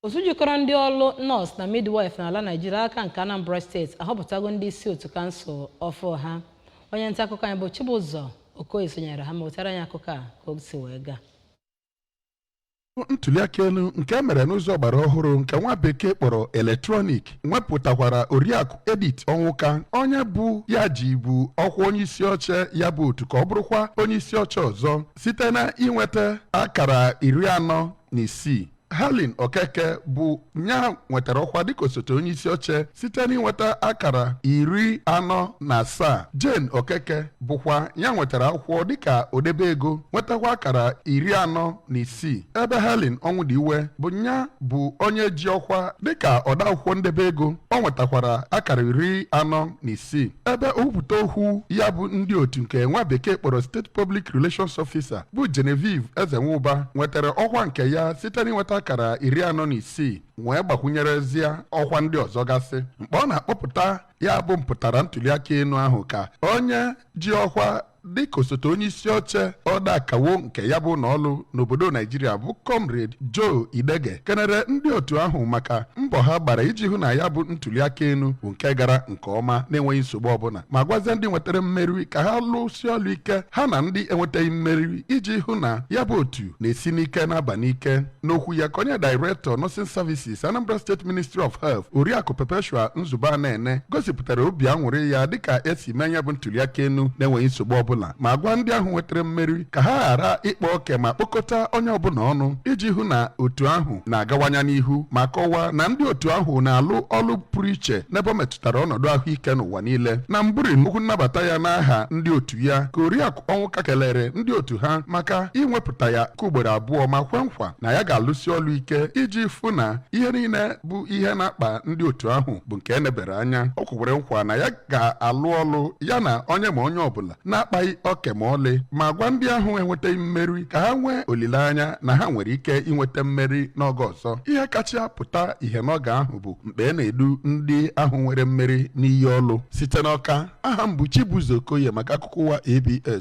Otu jikọrọ ndị ọrụ nọọsụ na midwife n'ala Naịjirịa aka nke Anambra steeti ahọpụtago ndị isi otu kansụl ọfụ ha. Onye nta akụkọ anyị bụ Chibụzọ Oche sonyere ha ma wetara anyị akụkọ a ka o si wee gaa. Ntuli aka elu nke mere n'ụzọ ọgbara ọhụrụ nke nwa bekee kpọrọ eletrọnik nwepụtakwara Oriakụ Edith Onwuka onye bụ ya ji bụ ọkwa onye isi oche ya bụ otu ka ọ bụrụkwa onye isi oche ọzọ site na inweta akara 46. Helen Okeke bụ nya nwetara ọkwa dịka osote onye isi oche site n'inweta akara 47. Jane Okeke bụkwa ya nwetara akwụkwọ dịka odebe ego nwetakwa akara 46, ebe Helen Onwudiwe bụ nya bụ onye ji ọkwa dịka odeakwụkwọ ndebe ego ọ nwetakwara akara 46, ebe okwupụta okwu ya bụ ndị otu nke nwa bekee kpọrọ State Public Relations Officer bụ Genevieve Ezenwuba nwetara ọkwa nke ya site n'inweta akara 46 wee gbakwunyerezie ọkwa ndị ọzọ gasị. Mgbe ọ na-akpọpụta ya bụ mpụtara ntuli aka elu ahụ ka onye ji ọkwa dịka osote onye isi oche ọdakawo nke ya bụ n'ọlụ n'obodo Naijiria bụ Comrade Joe Idege kenere ndị otu ahụ maka mbọ ha gbara iji hụ na ya bụ ntuli aka elu bụ nke gara nke ọma na-enweghị nsogbu ọbụla, ma gwazie ndị nwetara mmeri ka ha lụsie ọlụ ike ha na ndị enwetaghị mmeri iji hụ na ya bụ otu na-esi n'ike na-aba n'ike. N'okwu ya ka onye Director Nursing Services Anambra State Ministry of Health Oriakụ Perpetua Nzubannene gosipụtara obi aṅụrị ya dịka esi mee ya bụ ntuli aka elu na-enweghị nsogbu ọbụla, ma gwa ndị ahụ nwetara mmeri ka ha ghara ịkpa oke ma kpokọta onye ọbụla ọnụ iji hụ na otu ahụ na-agawanya n'ihu, ma kọwaa na ndị otu ahụ na-alụ ọlụ pụrụ iche n'ebe ọ metụtara ọnọdụ ahụike n'ụwa niile. Na mbụri nnukwu nnabata ya n'aha ndị otu ya ka Oriakụ Onwuka kelere ndị otu ha maka inwepụta ya ka ugboro abụọ ma kwe nkwa na ya ga-alụsi ọlụ ike iji fụ na ihe niile bụ ihe na-akpa ndị otu ahụ bụ nke enebere anya. O kwukwere nkwa na ya ga-alụ ọlụ ya na onye ma onye ọbụla na-akpaghị oke ma ọlị, ma gwa ndị ahụ enwetaghị mmeri ka ha nwee olileanya na ha nwere ike inweta mmeri n'oge ọzọ. Ihe kacha pụta ihe n'oge ahụ bụ mgbe na-edu ndị ahụ nwere mmeri n'iyi ọlụ. Site n'Ọka, aha m bụ Chibụzọ Oche maka akụkọ ụwa ABS.